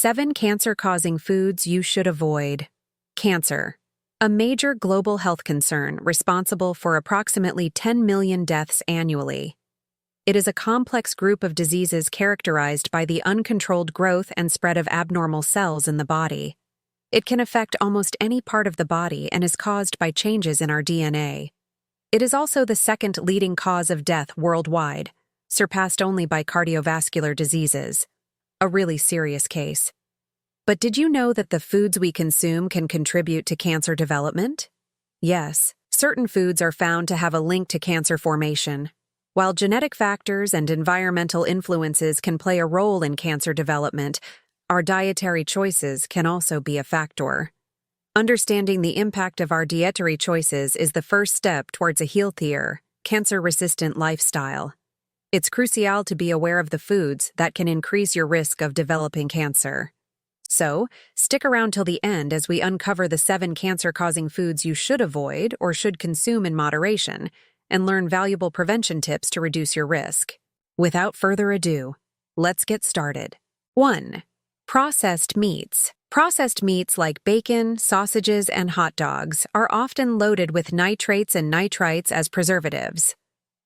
7 cancer-causing foods you should avoid. Cancer, a major global health concern responsible for approximately 10 million deaths annually. It is a complex group of diseases characterized by the uncontrolled growth and spread of abnormal cells in the body. It can affect almost any part of the body and is caused by changes in our DNA. It is also the second leading cause of death worldwide, surpassed only by cardiovascular diseases. A really serious case. But did you know that the foods we consume can contribute to cancer development? Yes, certain foods are found to have a link to cancer formation. While genetic factors and environmental influences can play a role in cancer development, our dietary choices can also be a factor. Understanding the impact of our dietary choices is the first step towards a healthier, cancer-resistant lifestyle. It's crucial to be aware of the foods that can increase your risk of developing cancer. So, stick around till the end as we uncover the 7 cancer-causing foods you should avoid or should consume in moderation, and learn valuable prevention tips to reduce your risk. Without further ado, let's get started. 1. Processed meats. Processed meats like bacon, sausages, and hot dogs are often loaded with nitrates and nitrites as preservatives.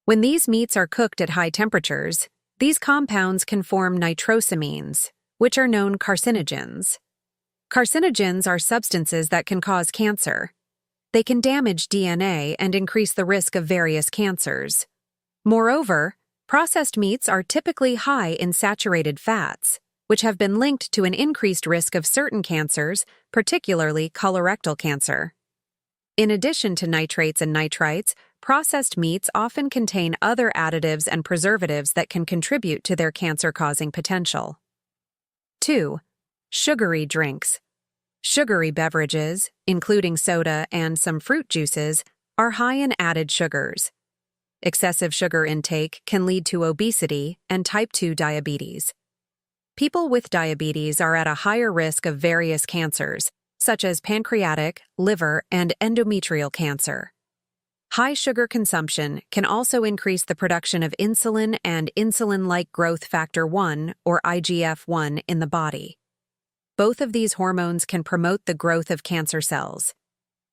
When these meats are cooked at high temperatures, these compounds can form nitrosamines, which are known carcinogens. Carcinogens are substances that can cause cancer. They can damage DNA and increase the risk of various cancers. Moreover, processed meats are typically high in saturated fats, which have been linked to an increased risk of certain cancers, particularly colorectal cancer. In addition to nitrates and nitrites, processed meats often contain other additives and preservatives that can contribute to their cancer-causing potential. 2. Sugary drinks. Sugary beverages, including soda and some fruit juices, are high in added sugars. Excessive sugar intake can lead to obesity and type 2 diabetes. People with diabetes are at a higher risk of various cancers, such as pancreatic, liver, and endometrial cancer. High sugar consumption can also increase the production of insulin and insulin-like growth factor 1, or IGF-1, in the body. Both of these hormones can promote the growth of cancer cells.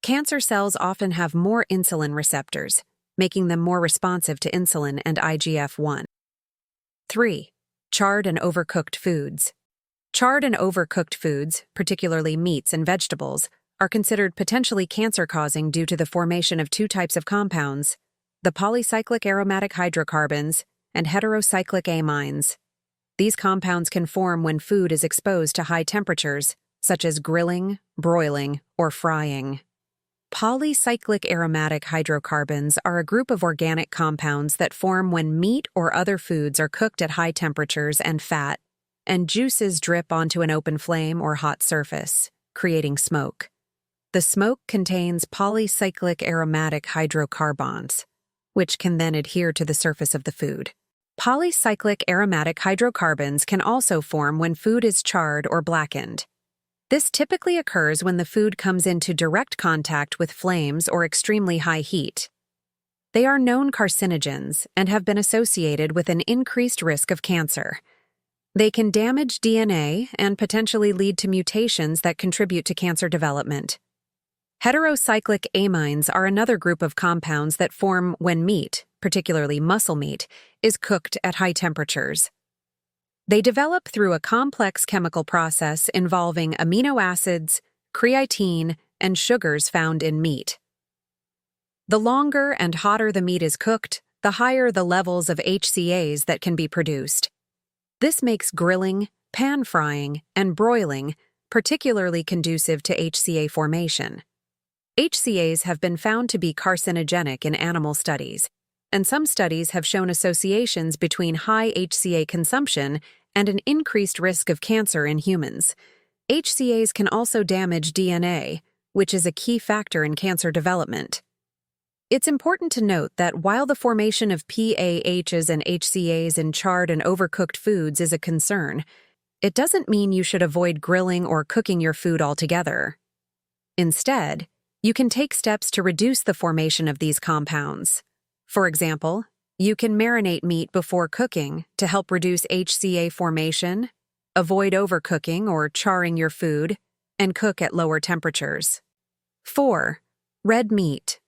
Cancer cells often have more insulin receptors, making them more responsive to insulin and IGF-1. 3. Charred and overcooked foods. Charred and overcooked foods, particularly meats and vegetables, are considered potentially cancer-causing due to the formation of 2 types of compounds, the polycyclic aromatic hydrocarbons and heterocyclic amines. These compounds can form when food is exposed to high temperatures, such as grilling, broiling, or frying. Polycyclic aromatic hydrocarbons are a group of organic compounds that form when meat or other foods are cooked at high temperatures and fat, and juices drip onto an open flame or hot surface, creating smoke. The smoke contains polycyclic aromatic hydrocarbons, which can then adhere to the surface of the food. Polycyclic aromatic hydrocarbons can also form when food is charred or blackened. This typically occurs when the food comes into direct contact with flames or extremely high heat. They are known carcinogens and have been associated with an increased risk of cancer. They can damage DNA and potentially lead to mutations that contribute to cancer development. Heterocyclic amines are another group of compounds that form when meat, particularly muscle meat, is cooked at high temperatures. They develop through a complex chemical process involving amino acids, creatine, and sugars found in meat. The longer and hotter the meat is cooked, the higher the levels of HCAs that can be produced. This makes grilling, pan frying, and broiling particularly conducive to HCA formation. HCAs have been found to be carcinogenic in animal studies, and some studies have shown associations between high HCA consumption and an increased risk of cancer in humans. HCAs can also damage DNA, which is a key factor in cancer development. It's important to note that while the formation of PAHs and HCAs in charred and overcooked foods is a concern, it doesn't mean you should avoid grilling or cooking your food altogether. Instead, you can take steps to reduce the formation of these compounds. For example, you can marinate meat before cooking to help reduce HCA formation, Avoid overcooking or charring your food, and cook at lower temperatures. 4. Red meat.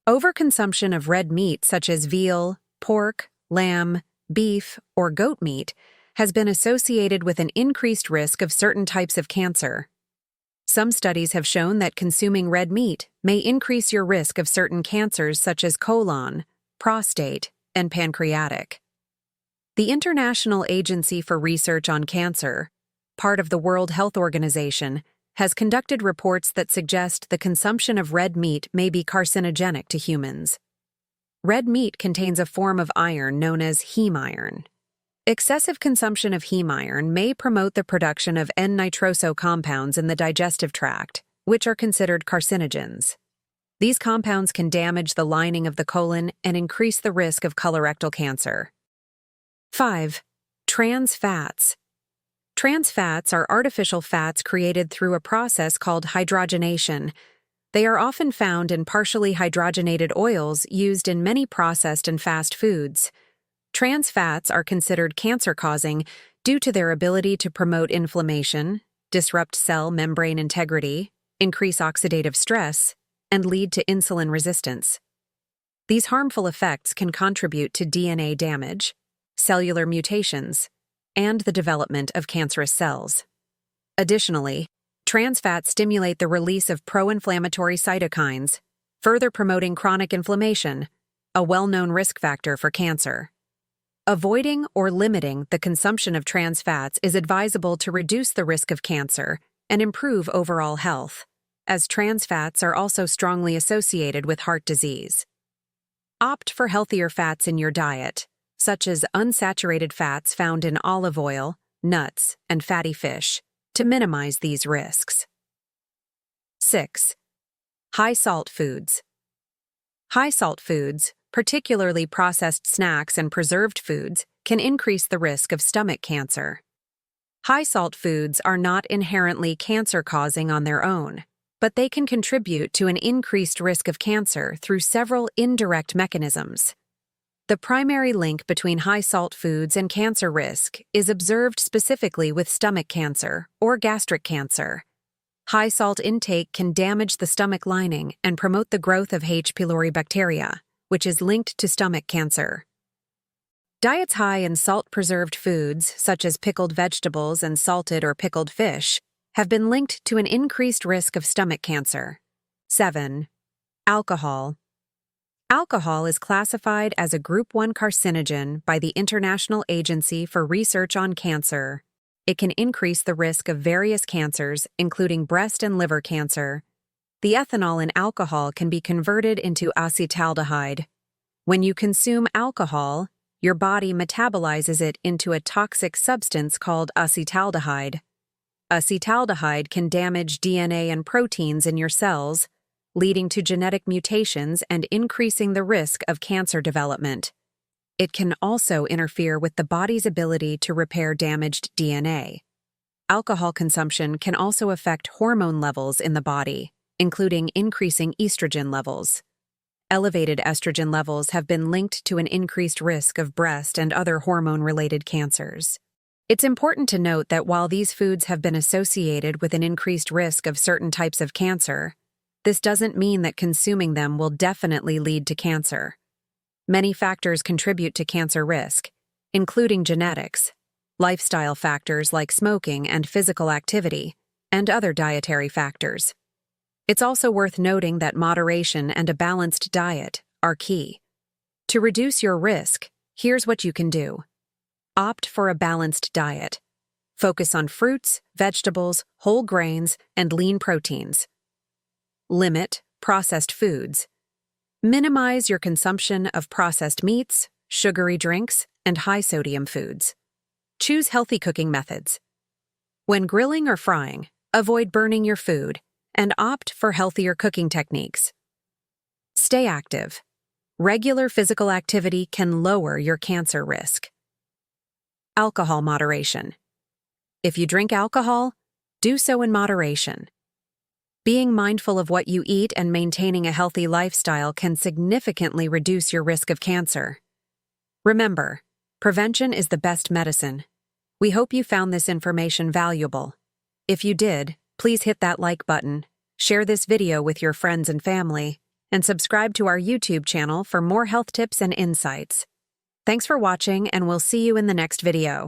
Overconsumption of red meat such as veal, pork, lamb, beef, or goat meat has been associated with an increased risk of certain types of cancer. Some studies have shown that consuming red meat may increase your risk of certain cancers such as colon, prostate, and pancreatic. The International Agency for Research on Cancer, part of the World Health Organization, has conducted reports that suggest the consumption of red meat may be carcinogenic to humans. Red meat contains a form of iron known as heme iron. Excessive consumption of heme iron may promote the production of N-nitroso compounds in the digestive tract, which are considered carcinogens. These compounds can damage the lining of the colon and increase the risk of colorectal cancer. 5. Trans fats. Trans fats are artificial fats created through a process called hydrogenation. They are often found in partially hydrogenated oils used in many processed and fast foods. Trans fats are considered cancer-causing due to their ability to promote inflammation, disrupt cell membrane integrity, increase oxidative stress, and lead to insulin resistance. These harmful effects can contribute to DNA damage, cellular mutations, and the development of cancerous cells. Additionally, trans fats stimulate the release of pro-inflammatory cytokines, further promoting chronic inflammation, a well-known risk factor for cancer. Avoiding or limiting the consumption of trans fats is advisable to reduce the risk of cancer and improve overall health, as trans fats are also strongly associated with heart disease. Opt for healthier fats in your diet, such as unsaturated fats found in olive oil, nuts, and fatty fish, to minimize these risks. 6. High-salt foods. High-salt foods, particularly processed snacks and preserved foods, can increase the risk of stomach cancer. High-salt foods are not inherently cancer-causing on their own, but they can contribute to an increased risk of cancer through several indirect mechanisms. The primary link between high-salt foods and cancer risk is observed specifically with stomach cancer or gastric cancer. High-salt intake can damage the stomach lining and promote the growth of H. pylori bacteria, which is linked to stomach cancer. Diets high in salt-preserved foods, such as pickled vegetables and salted or pickled fish, have been linked to an increased risk of stomach cancer. 7. Alcohol. Alcohol is classified as a Group 1 carcinogen by the International Agency for Research on Cancer. It can increase the risk of various cancers, including breast and liver cancer. The ethanol in alcohol can be converted into acetaldehyde. When you consume alcohol, your body metabolizes it into a toxic substance called acetaldehyde. Acetaldehyde can damage DNA and proteins in your cells, leading to genetic mutations and increasing the risk of cancer development. It can also interfere with the body's ability to repair damaged DNA. Alcohol consumption can also affect hormone levels in the body, including increasing estrogen levels. Elevated estrogen levels have been linked to an increased risk of breast and other hormone-related cancers. It's important to note that while these foods have been associated with an increased risk of certain types of cancer, this doesn't mean that consuming them will definitely lead to cancer. Many factors contribute to cancer risk, including genetics, lifestyle factors like smoking and physical activity, and other dietary factors. It's also worth noting that moderation and a balanced diet are key. To reduce your risk, here's what you can do. Opt for a balanced diet. Focus on fruits, vegetables, whole grains, and lean proteins. Limit processed foods. Minimize your consumption of processed meats, sugary drinks, and high-sodium foods. Choose healthy cooking methods. When grilling or frying, avoid burning your food and opt for healthier cooking techniques. Stay active. Regular physical activity can lower your cancer risk. Alcohol moderation. If you drink alcohol, do so in moderation. Being mindful of what you eat and maintaining a healthy lifestyle can significantly reduce your risk of cancer. Remember, prevention is the best medicine. We hope you found this information valuable. If you did, please hit that like button, share this video with your friends and family, and subscribe to our YouTube channel for more health tips and insights. Thanks for watching, and we'll see you in the next video.